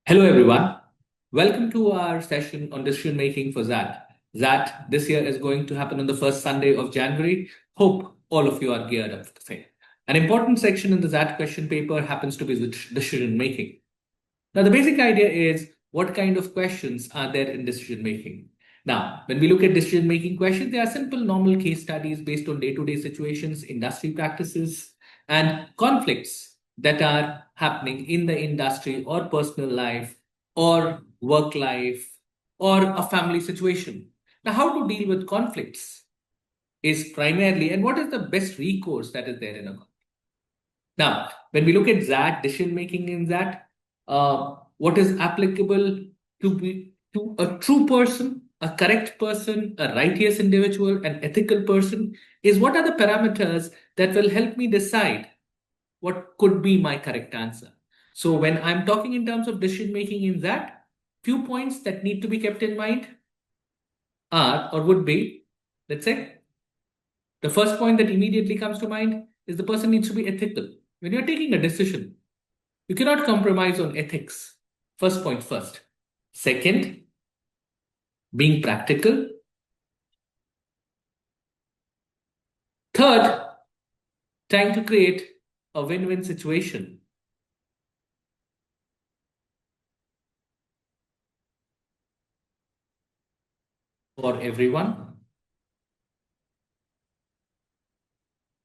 Hello, everyone. Welcome to our session on decision making for XAT. XAT this year is going to happen on the first Sunday of January. Hope all of you are geared up for the same. An important section in the XAT question paper happens to be the decision making. Now, the basic idea is what kind of questions are there in decision making? Now, when we look at decision making questions, they are simple, normal case studies based on day to day situations, industry practices, and conflicts that are happening in the industry or personal life or work life or a family situation. Now, how to deal with conflicts is primarily, and what is the best recourse that is there in a conflict? Now, when we look at XAT, decision making in XAT, what is applicable to a true person, a correct person, a righteous individual, an ethical person is what are the parameters that will help me decide what could be my correct answer. So when I'm talking in terms of decision making in that, few points that need to be kept in mind are or would be, let's say, the first point that immediately comes to mind is the person needs to be ethical. When you're taking a decision, you cannot compromise on ethics. First point first. Second, being practical. Third, trying to create a win-win situation. For everyone.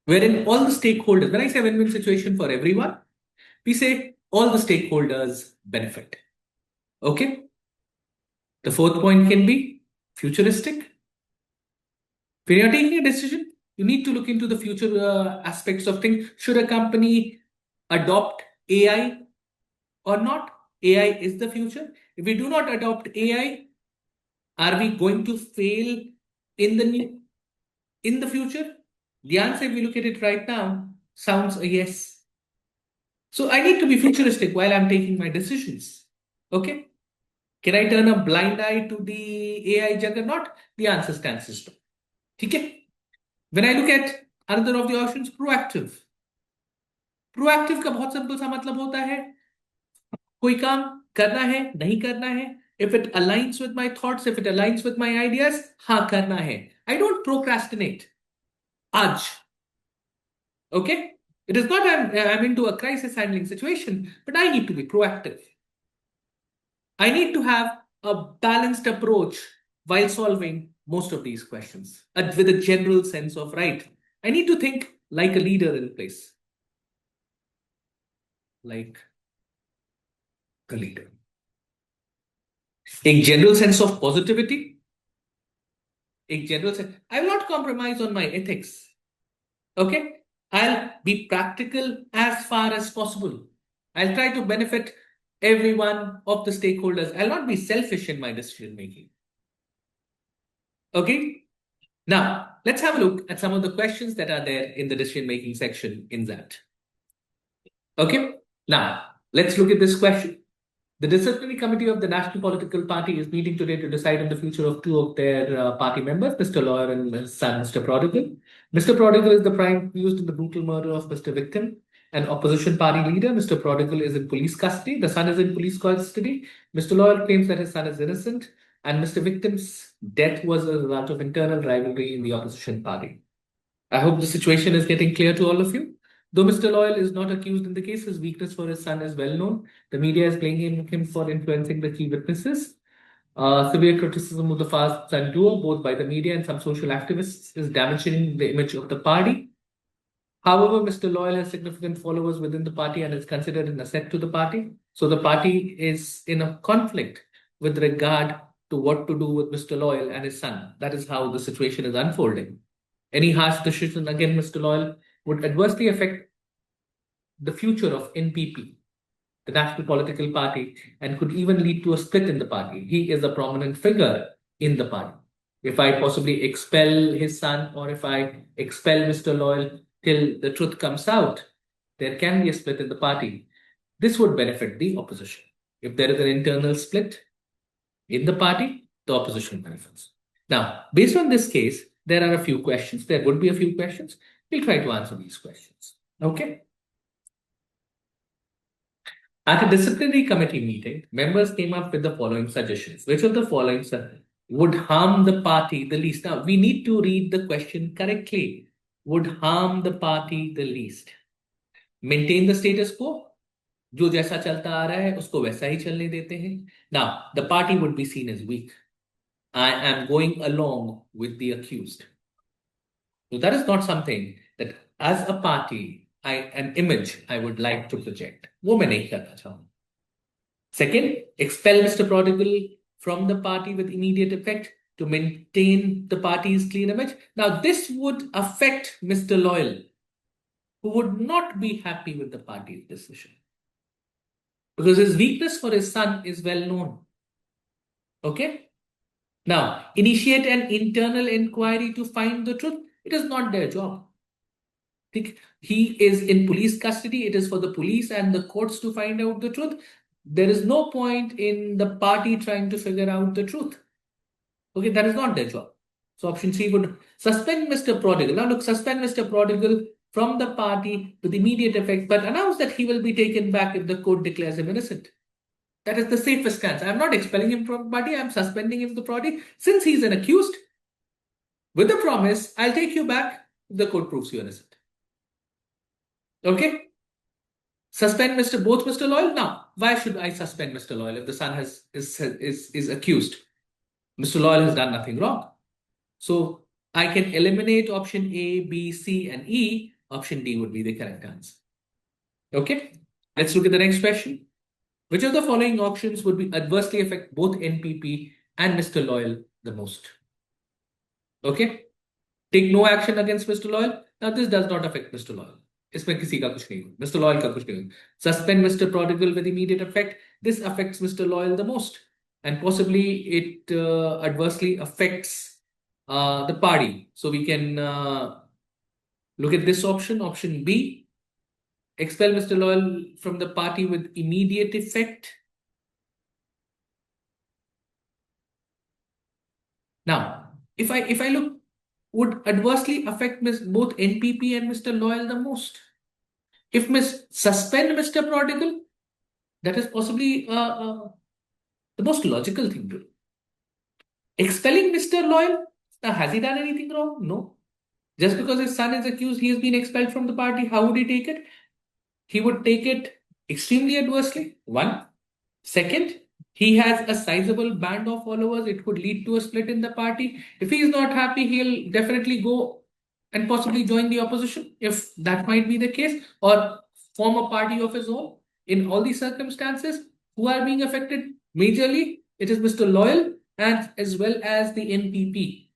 Wherein all the stakeholders, when I say win-win situation for everyone, we say all the stakeholders benefit. Okay? The fourth point can be futuristic. When you're taking a decision, you need to look into the future aspects of things. Should a company adopt AI or not? AI is the future. If we do not adopt AI, are we going to fail in the future? The answer, if we look at it right now, sounds a yes. So I need to be futuristic while I'm taking my decisions. Okay? Can I turn a blind eye to the AI juggernaut? The answer stands as no. Okay? When I look at another of the options, proactive. Proactive का बहुत simple सा मतलब होता है कोई काम करना है नहीं करना है if it aligns with my thoughts, if it aligns with my ideas, हाँ करना है. I don't procrastinate. आज. Okay? It is not I'm into a crisis handling situation, but I need to be proactive. I need to have a balanced approach while solving most of these questions with a general sense of right. I need to think like a leader in place. Like a leader. A general sense of positivity. A general sense. I will not compromise on my ethics. Okay? I'll be practical as far as possible. I'll try to benefit every one of the stakeholders. I'll not be selfish in my decision making. Okay? Now, let's have a look at some of the questions that are there in the decision making section in that. Okay? Now, let's look at this question. The disciplinary committee of the National Political Party is meeting today to decide on the future of two of their party members, Mr. Lawyer and his son, Mr. Prodigal. Mr. Prodigal is the prime accused in the brutal murder of Mr. Victim, an opposition party leader. Mr. Prodigal is in police custody. The son is in police custody. Mr. Lawyer claims that his son is innocent, and Mr. Victim's death was a result of internal rivalry in the opposition party. I hope the situation is getting clear to all of you. Though Mr. Loyal is not accused in the case, his weakness for his son is well known. The media is blaming him for influencing the key witnesses. Severe criticism of the father-son duo, both by the media and some social activists, is damaging the image of the party. However, Mr. Loyal has significant followers within the party and is considered an asset to the party. So the party is in a conflict with regard to what to do with Mr. Loyal and his son. That is how the situation is unfolding. Any harsh decision against Mr. Loyal would adversely affect the future of NPP, the National Political Party, and could even lead to a split in the party. He is a prominent figure in the party. If I possibly expel his son or if I expel Mr. Loyal till the truth comes out, there can be a split in the party. This would benefit the opposition. If there is an internal split in the party, the opposition benefits. Now, based on this case, there are a few questions. There would be a few questions. We'll try to answer these questions. Okay. At a disciplinary committee meeting, members came up with the following suggestions. Which of the following would harm the party the least? Now, we need to read the question correctly. Would harm the party the least? Maintain the status quo. जो जैसा चलता आ रहा है उसको वैसा ही चलने देते हैं. Now, the party would be seen as weak. I am going along with the accused. So that is not something that as a party, an image I would like to project. वो मैं नहीं करना चाहूंगा. Second, expel Mr. Prodigal from the party with immediate effect to maintain the party's clean image. Now, this would affect Mr. Loyal, who would not be happy with the party's decision. Because his weakness for his son is well known. Okay? Now, initiate an internal inquiry to find the truth. It is not their job. He is in police custody. It is for the police and the courts to find out the truth. There is no point in the party trying to figure out the truth. Okay, that is not their job. So option C would suspend Mr. Prodigal. Now look, suspend Mr. Prodigal from the party with immediate effect, but announce that he will be taken back if the court declares him innocent. That is the safest stance. I'm not expelling him from the party. I'm suspending him from the party. Since he's an accused, with the promise, I'll take you back if the court proves you innocent. Okay? Suspend both Mr. Loyal. Now, why should I suspend Mr. Loyal if the son is accused? Mr. Loyal has done nothing wrong. So I can eliminate option A, B, C, and E. Option D would be the correct answer. Okay, let's look at the next question. Which of the following options would be adversely affect both NPP and Mr. Loyal the most? Okay, take no action against Mr. Loyal. Now this does not affect Mr. Loyal. इसमें किसी का कुछ नहीं हो. Mr. Loyal का कुछ नहीं हो. Suspend Mr. Prodigal with immediate effect. This affects Mr. Loyal the most, and possibly it adversely affects the party. So we can look at this option, option B. Expel Mr. Loyal from the party with immediate effect. Now, if I look, would adversely affect both NPP and Mr. Loyal the most. If suspend Mr. Prodigal, that is possibly the most logical thing to do. Expelling Mr. Loyal, now has he done anything wrong? No. Just because his son is accused, he has been expelled from the party. How would he take it? He would take it extremely adversely. One. Second, he has a sizable band of followers. It could lead to a split in the party. If he is not happy, he'll definitely go and possibly join the opposition, if that might be the case, or form a party of his own. In all these circumstances, who are being affected majorly? It is Mr. Loyal and as well as the NPP.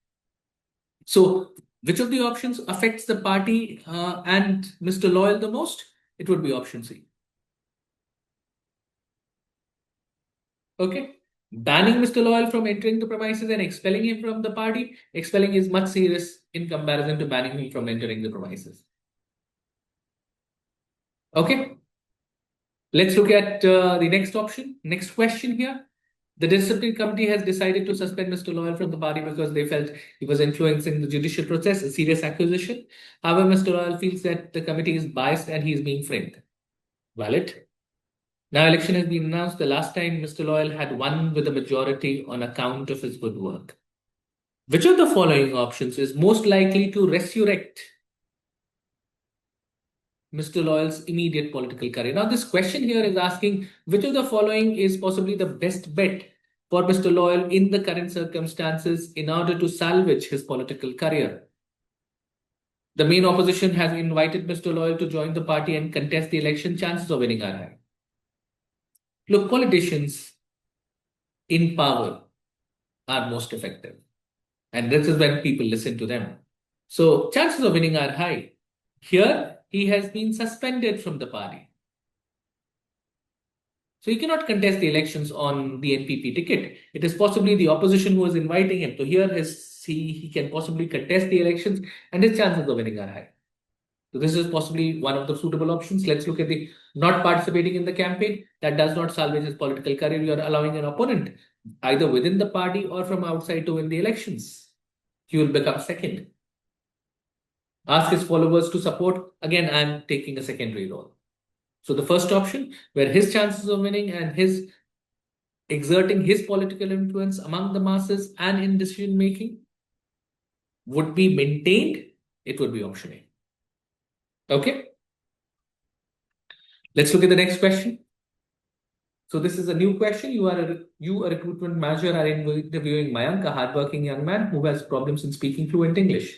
So, which of the options affects the party and Mr. Loyal the most? It would be option C. Okay. Banning Mr. Loyal from entering the premises and expelling him from the party. Expelling is much serious in comparison to banning him from entering the premises. Okay. Let's look at the next option. Next question here. The disciplinary committee has decided to suspend Mr. Loyal from the party because they felt he was influencing the judicial process, a serious accusation. However, Mr. Loyal feels that the committee is biased and he is being framed. Valid. Now, election has been announced. The last time Mr. Loyal had won with a majority on account of his good work. Which of the following options is most likely to resurrect Mr. Loyal's immediate political career? Now, this question here is asking which of the following is possibly the best bet for Mr. Loyal in the current circumstances in order to salvage his political career. The main opposition has invited Mr. Loyal to join the party and contest the election. Chances of winning are high. Look, politicians in power are most effective. And this is when people listen to them. So chances of winning are high. Here, he has been suspended from the party. So he cannot contest the elections on the NPP ticket. It is possibly the opposition who is inviting him. So here he can possibly contest the elections and his chances of winning are high. So this is possibly one of the suitable options. Let's look at the not participating in the campaign. That does not salvage his political career. You are allowing an opponent either within the party or from outside to win the elections. He will become second. Ask his followers to support. Again, I'm taking a secondary role. So the first option, where his chances of winning and his exerting his political influence among the masses and in decision making would be maintained, it would be option A. Okay. Let's look at the next question. So this is a new question. You, a recruitment manager, are interviewing Mayank, a hardworking young man who has problems in speaking fluent English.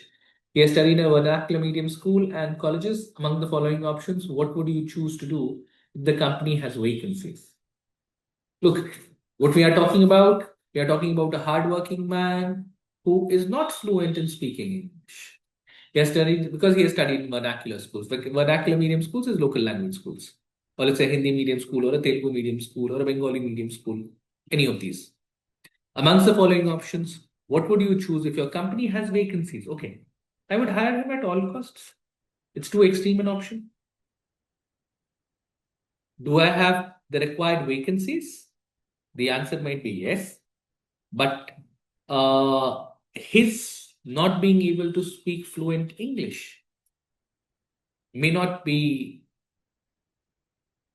He has studied in a vernacular medium school and colleges. Among the following options, what would you choose to do if the company has vacancies? Look, what we are talking about, we are talking about a hardworking man who is not fluent in speaking English. He has studied because he has studied in vernacular schools. Vernacular medium schools is local language schools, or let's say Hindi medium school, or a Telugu medium school, or a Bengali medium school. Any of these. Amongst the following options, what would you choose if your company has vacancies? Okay, I would hire him at all costs. It's too extreme an option. Do I have the required vacancies? The answer might be yes, but his not being able to speak fluent English may not be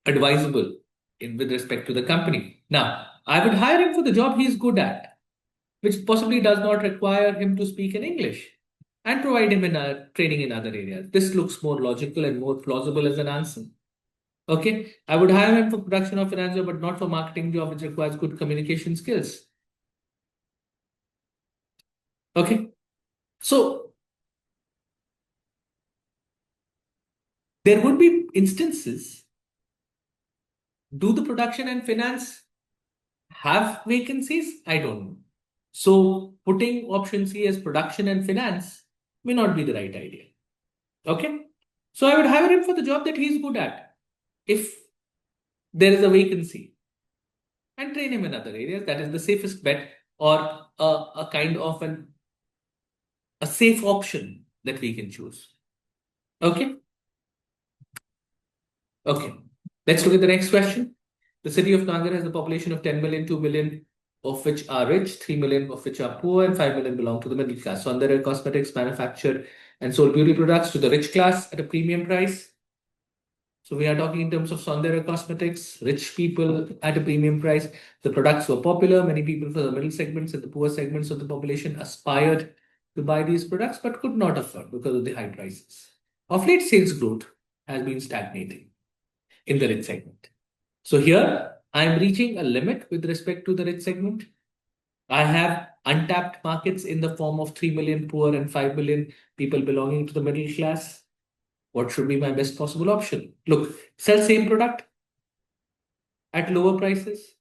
advisable with respect to the company. Now, I would hire him for the job he's good at, which possibly does not require him to speak in English, and provide him in training in other areas. This looks more logical and more plausible as an answer. Okay, I would hire him for production or finance job, but not for marketing job, which requires good communication skills. Okay, so there would be instances. Do the production and finance have vacancies? I don't know. So putting option C as production and finance may not be the right idea. Okay. So I would hire him for the job that he's good at. If there is a vacancy, and train him in other areas, that is the safest bet, or a kind of a safe option that we can choose. Okay. Okay. Let's look at the next question. The city of Kangar has a population of 10 million, 2 million of which are rich, 3 million of which are poor, and 5 million belong to the middle class. So under cosmetics manufacture and sold beauty products to the rich class at a premium price. So we are talking in terms of Saundara Cosmetics, rich people at a premium price. The products were popular. Many people from the middle segments and the poor segments of the population aspired to buy these products but could not afford because of the high prices. Of late, sales growth has been stagnating in the rich segment. So here, I am reaching a limit with respect to the rich segment. I have untapped markets in the form of 3 million poor and 5 million people belonging to the middle class. What should be my best possible option? Look, sell same product at lower prices.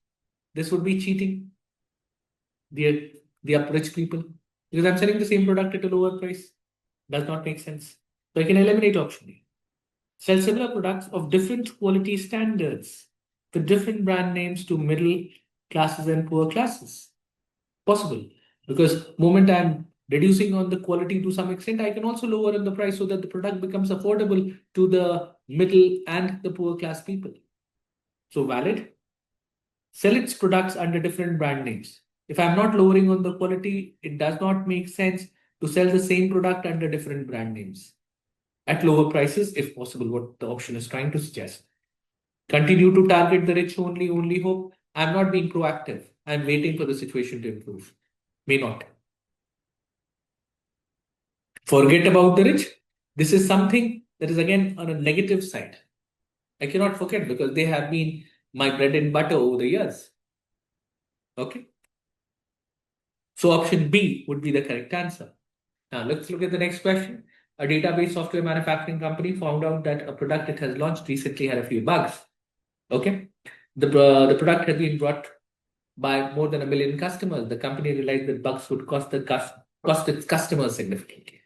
This would be cheating the rich people because I'm selling the same product at a lower price. Does not make sense. So I can eliminate option A. Sell similar products of different quality standards with different brand names to middle classes and poor classes. Possible, because moment I'm reducing on the quality to some extent, I can also lower on the price so that the product becomes affordable to the middle and the poor class people. So valid. Sell its products under different brand names. If I'm not lowering on the quality, it does not make sense to sell the same product under different brand names at lower prices, if possible, what the option is trying to suggest. Continue to target the rich only hope. I'm not being proactive. I'm waiting for the situation to improve. May not. Forget about the rich. This is something that is again on a negative side. I cannot forget because they have been my bread and butter over the years. Okay. So option B would be the correct answer. Now let's look at the next question. A database software manufacturing company found out that a product it has launched recently had a few bugs. Okay. The product has been brought by more than 1 million customers. The company realized that bugs would cost its customers significantly.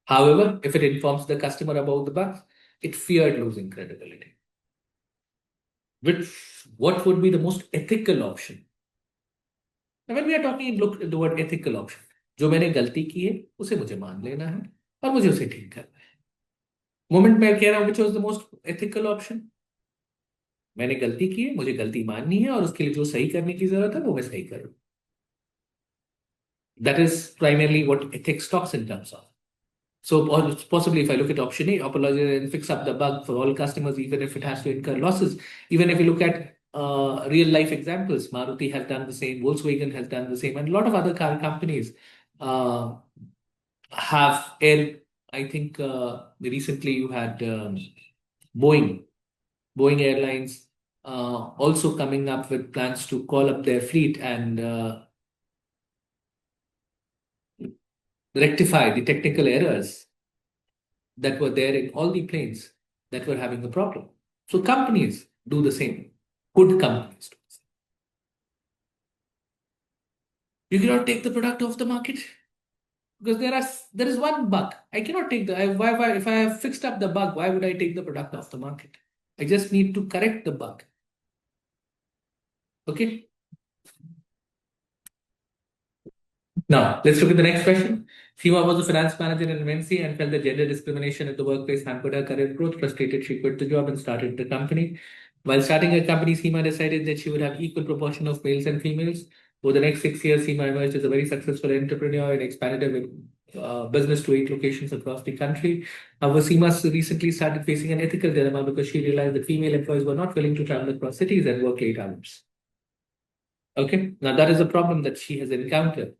However, if it informs the customer about the bugs, it feared losing credibility. What would be the most ethical option? Now, when we are talking, look at the word ethical option. जो मैंने गलती की है उसे मुझे मान लेना है और मुझे उसे ठीक करना है. मोमेंट मैं कह रहा हूं which was the most ethical option? मैंने गलती की है, मुझे गलती माननी है और उसके लिए जो सही करने की जरूरत है वो मैं सही करूं. That is primarily what ethics talks in terms of. So possibly if I look at option A, apologize and fix up the bug for all customers, even if it has to incur losses. Even if you look at real life examples, Maruti has done the same, Volkswagen has done the same, and a lot of other car companies uh, have air. I think recently you had Boeing, Boeing Airlines also coming up with plans to call up their fleet and rectify the technical errors that were there in all the planes that were having a problem. So companies do the same. Good companies do the same. You cannot take the product off the market because there is one bug. I cannot take the why if I have fixed up the bug, why would I take the product off the market? I just need to correct the bug. Okay. Now, let's look at the next question. Seema was a finance manager in MNC and felt that gender discrimination at the workplace hampered her career growth. Frustrated, she quit the job and started the company. While starting her company, Seema decided that she would have equal proportion of males and females. Over the next 6 years, Seema emerged as a very successful entrepreneur and expanded her business to 8 locations across the country. However, Seema recently started facing an ethical dilemma because she realized that female employees were not willing to travel across cities and work late hours. Okay, now that is a problem that she has encountered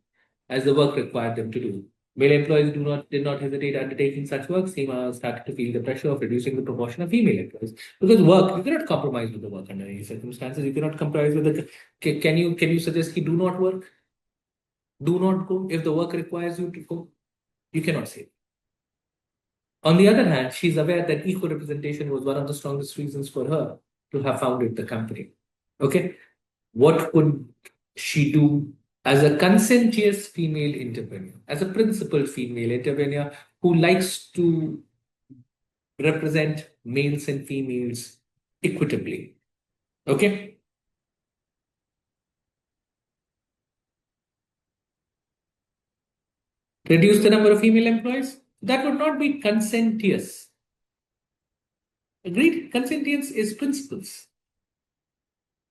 as the work required them to do. Male employees did not hesitate undertaking such work. SEMA started to feel the pressure of reducing the proportion of female employees because work you cannot compromise with the work under any circumstances. You cannot compromise with the. Can you suggest he do not work? Do not go if the work requires you to go. You cannot say. On the other hand, she's aware that equal representation was one of the strongest reasons for her to have founded the company. Okay, what could she do as a conscientious female entrepreneur, as a principled female entrepreneur who likes to represent males and females equitably? Okay. Reduce the number of female employees? That would not be conscientious. Agreed? Conscientious is principles.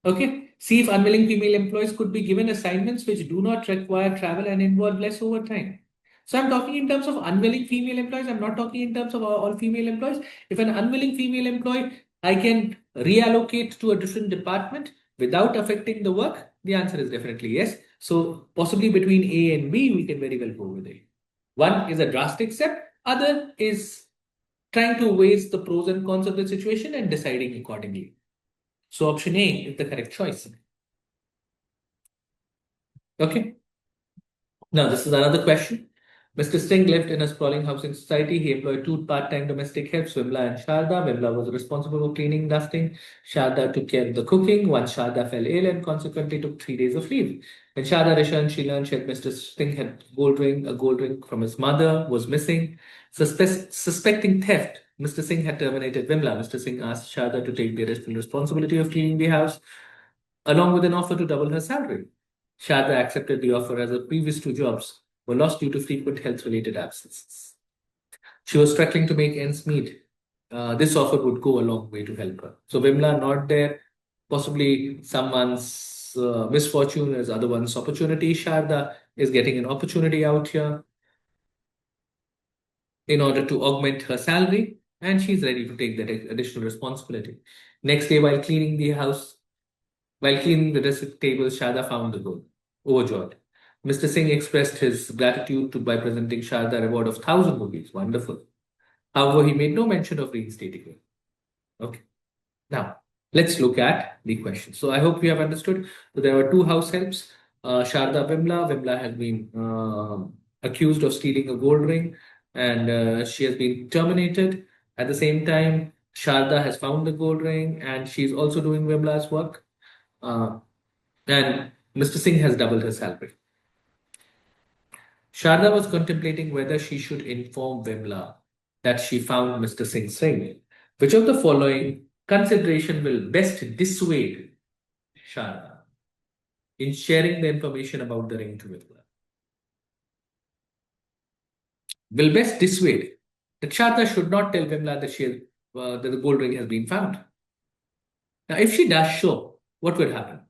Okay. See if unwilling female employees could be given assignments which do not require travel and involve less overtime. So I'm talking in terms of unwilling female employees. I'm not talking in terms of all female employees. If an unwilling female employee, I can reallocate to a different department without affecting the work, the answer is definitely yes. So possibly between A and B, we can very well go with A. One is a drastic step. Other is trying to weigh the pros and cons of the situation and deciding accordingly. So option A is the correct choice. Okay. Now this is another question. Mr. Singh lived in a sprawling housing society. He employed two part-time domestic helps, Vimla and Sharda. Vimla was responsible for cleaning, dusting. Sharda took care of the cooking. Once Sharda fell ill and consequently took 3 days of leave. When Sharda returned, she learned that Mr. Singh had a gold ring from his mother was missing. Suspecting theft, Mr. Singh had terminated Vimla. Mr. Singh asked Sharda to take the responsibility of cleaning the house, along with an offer to double her salary. Sharda accepted the offer as her previous two jobs were lost due to frequent health related absences. She was struggling to make ends meet. This offer would go a long way to help her. So, Vimla not there, possibly someone's misfortune is other one's opportunity. Sharda is getting an opportunity out here in order to augment her salary, and she's ready to take that additional responsibility. Next day, while cleaning the dressing table, Sharda found the gold. Overjoyed. Mr. Singh expressed his gratitude by presenting Sharda a reward of 1,000 rupees. Wonderful. However, he made no mention of reinstating her. Okay. Now, let's look at the question. So, I hope you have understood. So, there were two house helps. Sharda Vimla. Vimla has been accused of stealing a gold ring and she has been terminated. At the same time, Sharda has found the gold ring and she's also doing Vimla's work. And Mr. Singh has doubled her salary. Sharda was contemplating whether she should inform Vimla that she found Mr. Singh's ring. Which of the following consideration will best dissuade Sharda in sharing the information about the ring to Vimla? Will best dissuade that Sharda should not tell Vimla that the gold ring has been found. Now, if she does so, what will happen?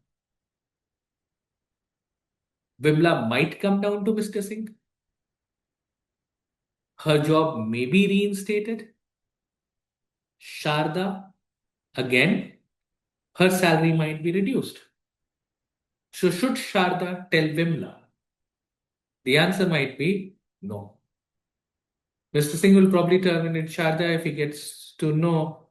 Vimla might come down to Mr. Singh. her job may be reinstated. Sharda, again, her salary might be reduced. So should Sharda tell Vimla? The answer might be no. Mr. Singh will probably terminate Sharda if he gets to know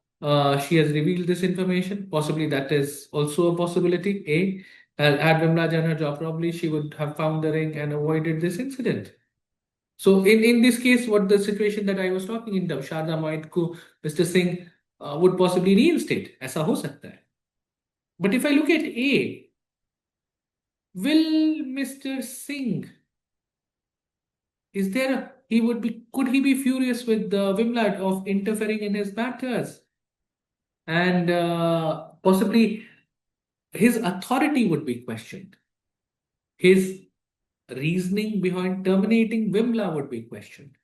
she has revealed this information. Possibly that is also a possibility. Had Vimla done her job, probably she would have found the ring and avoided this incident. So in this case, what the situation that I was talking in, Sharda might go, Mr. Singh would possibly reinstate. ऐसा हो सकता है. But if I look at A, will Mr. Singh, is there a, he would be, could he be furious with Vimla of interfering in his matters? And possibly his authority would be questioned. His reasoning behind terminating Vimla would be questioned.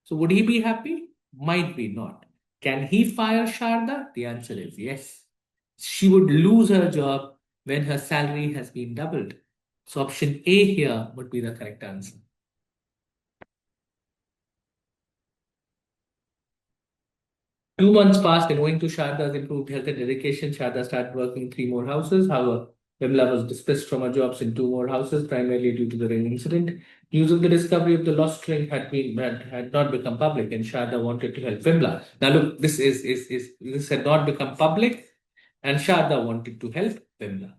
So would he be happy? Might be not. Can he fire Sharda? The answer is yes. She would lose her job when her salary has been doubled. So option A here would be the correct answer. 2 months passed, and owing to Sharda's improved health and dedication, Sharda started working in 3 more houses. However, Vimla was dismissed from her jobs in 2 more houses, primarily due to the ring incident. News of the discovery of the lost ring had not become public, and Sharda wanted to help Vimla. Now, look, this had not become public, and Sharda wanted to help Vimla.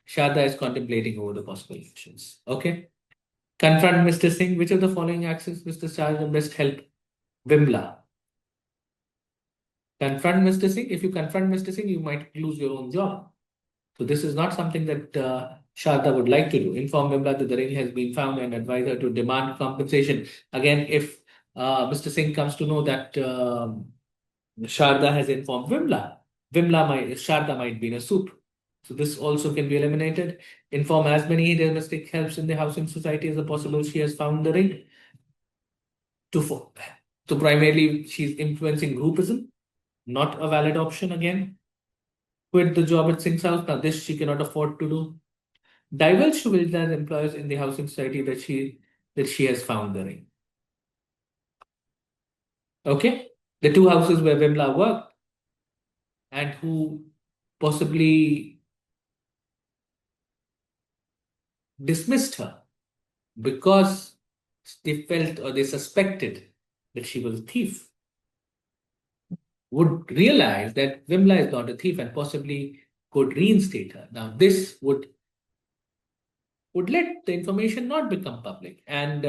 Sharda is contemplating over the possible options. Okay. Confront Mr. Singh. Which of the following actions Mr. Sharda best help Vimla? Confront Mr. Singh. If you confront Mr. Singh, you might lose your own job. So this is not something that Sharda would like to do. Inform Vimla that the ring has been found and advise her to demand compensation. Again, if Mr. Singh comes to know that Sharda has informed Vimla, Sharda might be in a soup. So this also can be eliminated. Inform as many domestic helps in the housing society as possible. She has found the ring. To primarily, she's influencing groupism. Not a valid option again. Quit the job at Singh's house. Now, this she cannot afford to do. Divulge to Vimla's employers in the housing society that she has found the ring. Okay? The 2 houses where Vimla worked and who possibly dismissed her because they felt or they suspected that she was a thief would realize that Vimla is not a thief and possibly could reinstate her. Now, this would let the information not become public, and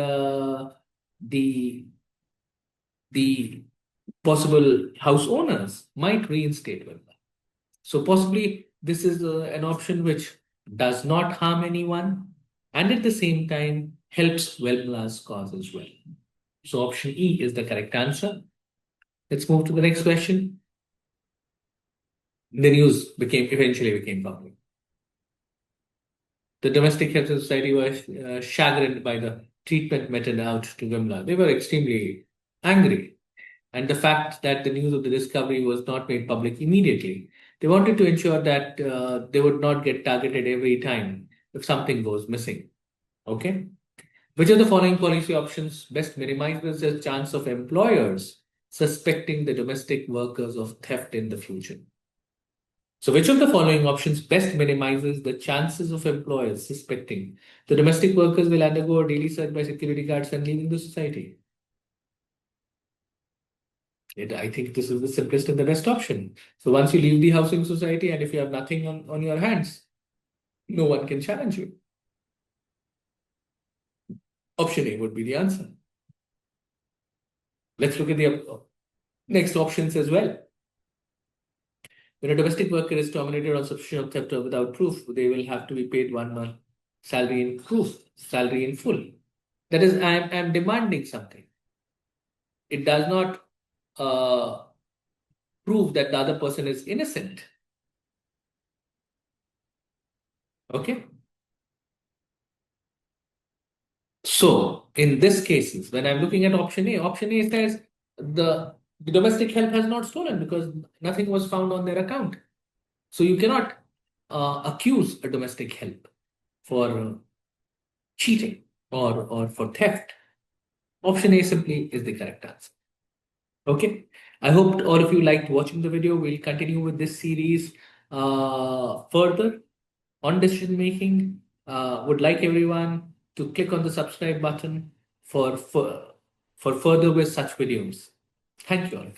the possible house owners might reinstate Vimla. So possibly this is an option which does not harm anyone and at the same time helps Vimla's cause as well. So option E is the correct answer. Let's move to the next question. The news eventually became public. The domestic help society was chagrined by the treatment meted out to Vimla. They were extremely angry. And the fact that the news of the discovery was not made public immediately. They wanted to ensure that they would not get targeted every time if something goes missing. Okay? Which of the following policy options best minimizes the chance of employers suspecting the domestic workers of theft in the future? So, which of the following options best minimizes the chances of employers suspecting the domestic workers will undergo a daily search by security guards and leaving the society? I think this is the simplest and the best option. So, once you leave the housing society and if you have nothing on your hands, no one can challenge you. Option A would be the answer. Let's look at the next options as well. When a domestic worker is terminated on suspicion of theft or without proof, they will have to be paid 1 month salary in full. That is, I'm demanding something. It does not prove that the other person is innocent. Okay. So in this cases, when I'm looking at option A says the domestic help has not stolen because nothing was found on their account. So you cannot accuse a domestic help for cheating or for theft. Option A simply is the correct answer. Okay. I hope all of you liked watching the video. We'll continue with this series further on decision making. Would like everyone to click on the subscribe button for further with such videos. Thank you all.